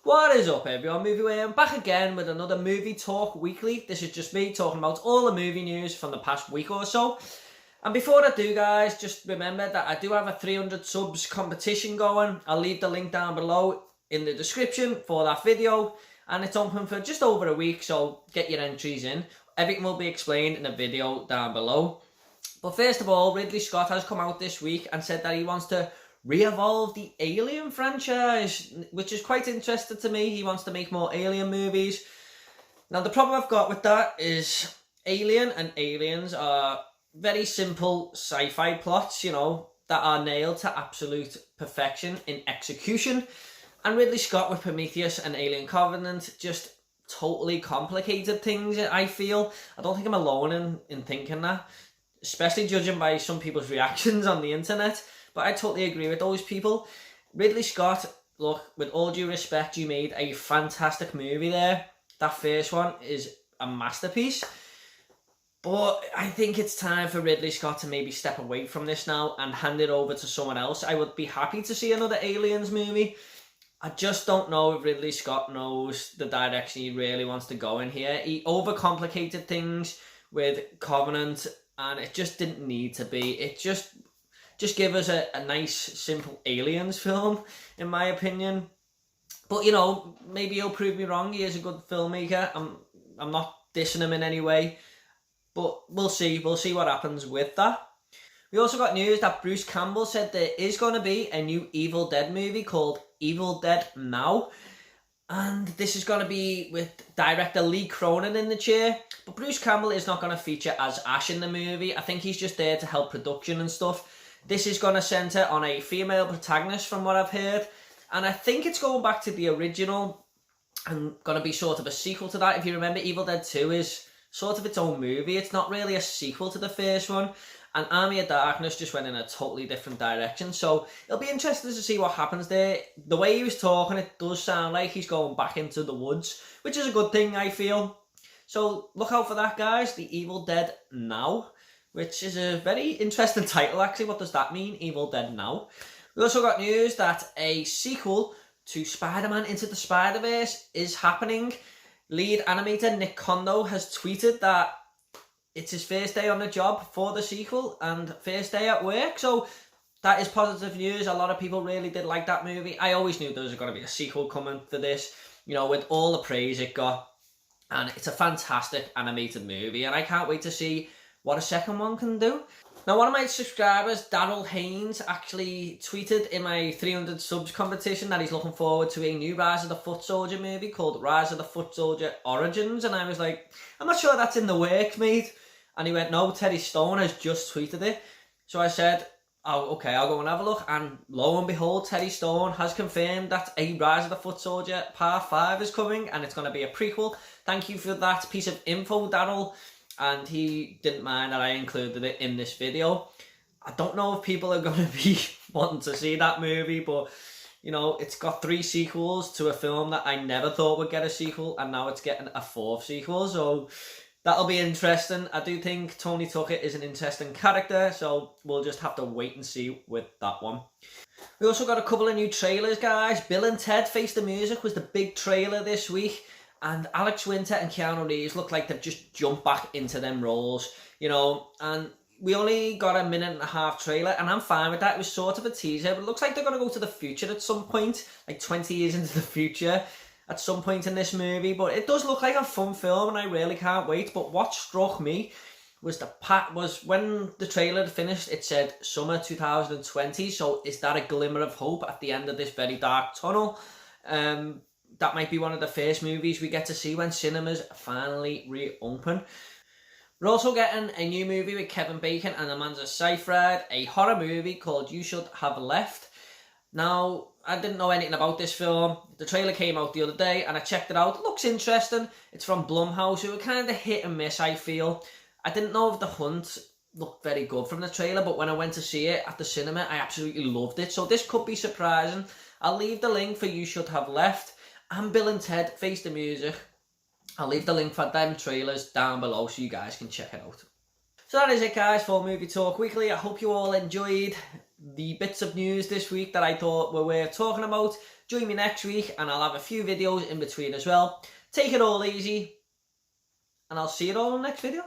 What is up, everyone? Movie Way. I'm back again with another Movie Talk Weekly. This is just me talking about all the movie news from the past week or so. And before I do, guys, just remember that I do have a 300 subs competition going. I'll leave the link down below in the description for that video. And it's open for just over a week, so get your entries in. Everything will be explained in the video down below. But first of all, Ridley Scott has come out this week and said that he wants to re-evolve the Alien franchise, which is quite interesting to me. He wants to make more Alien movies. Now, the problem I've got with that is Alien and Aliens are very simple sci-fi plots, you know, that are nailed to absolute perfection in execution. And Ridley Scott with Prometheus and Alien Covenant just totally complicated things, I feel. I don't think I'm alone in thinking that, especially judging by some people's reactions on the internet. But I totally agree with those people. Ridley Scott, look, with all due respect, you made a fantastic movie there. That first one is a masterpiece. But I think it's time for Ridley Scott to maybe step away from this now and hand it over to someone else. I would be happy to see another Aliens movie. I just don't know if Ridley Scott knows the direction he really wants to go in here. He overcomplicated things with Covenant, and it just didn't need to be. It just give us a nice, simple Aliens film, in my opinion. But, you know, maybe he'll prove me wrong. He is a good filmmaker. I'm not dissing him in any way. But we'll see. We'll see what happens with that. We also got news that Bruce Campbell said there is going to be a new Evil Dead movie called Evil Dead Now. And this is going to be with director Lee Cronin in the chair. But Bruce Campbell is not going to feature as Ash in the movie. I think he's just there to help production and stuff. This is going to centre on a female protagonist from what I've heard. And I think it's going back to the original and going to be sort of a sequel to that. If you remember, Evil Dead 2 is sort of its own movie. It's not really a sequel to the first one. And Army of Darkness just went in a totally different direction. So it'll be interesting to see what happens there. The way he was talking, it does sound like he's going back into the woods, which is a good thing, I feel. So look out for that, guys. The Evil Dead Now, which is a very interesting title, actually. What does that mean, Evil Dead Now? We also got news that a sequel to Spider-Man Into the Spider-Verse is happening. Lead animator Nick Kondo has tweeted that it's his first day on the job for the sequel and first day at work. So that is positive news. A lot of people really did like that movie. I always knew there was going to be a sequel coming for this, you know, with all the praise it got. And it's a fantastic animated movie. And I can't wait to see what a second one can do. Now, one of my subscribers, Daryl Haynes, actually tweeted in my 300 subs competition that he's looking forward to a new Rise of the Foot Soldier movie called Rise of the Foot Soldier Origins. And I was like, I'm not sure that's in the works, mate. And he went, no, Teddy Stone has just tweeted it. So I said, oh, okay, I'll go and have a look. And lo and behold, Teddy Stone has confirmed that a Rise of the Foot Soldier Part 5 is coming. And it's going to be a prequel. Thank you for that piece of info, Daryl. And he didn't mind that I included it in this video. I don't know if people are going to be wanting to see that movie, but, you know, it's got 3 sequels to a film that I never thought would get a sequel, and now it's getting a 4th sequel, so that'll be interesting. I do think Tony Tuckett is an interesting character, so we'll just have to wait and see with that one. We also got a couple of new trailers, guys. Bill and Ted Face the Music was the big trailer this week. And Alex Winter and Keanu Reeves look like they've just jumped back into them roles, you know. And we only got a 1.5-minute trailer, and I'm fine with that. It was sort of a teaser, but it looks like they're going to go to the future at some point, like 20 years into the future at some point in this movie. But it does look like a fun film, and I really can't wait. But what struck me was when the trailer finished, it said summer 2020. So is that a glimmer of hope at the end of this very dark tunnel? That might be one of the first movies we get to see when cinemas finally reopen. We're also getting a new movie with Kevin Bacon and Amanda Seyfried, a horror movie called You Should Have Left. Now, I didn't know anything about this film. The trailer came out the other day and I checked it out. It looks interesting. It's from Blumhouse, who are kind of hit and miss, I feel. I didn't know if The Hunt looked very good from the trailer, but when I went to see it at the cinema, I absolutely loved it. So this could be surprising. I'll leave the link for You Should Have Left and Bill and Ted Face the Music. I'll leave the link for them trailers down below so you guys can check it out. So that is it, guys, for Movie Talk Weekly. I hope you all enjoyed the bits of news this week that I thought were worth talking about. Join me next week and I'll have a few videos in between as well. Take it all easy and I'll see you all in the next video.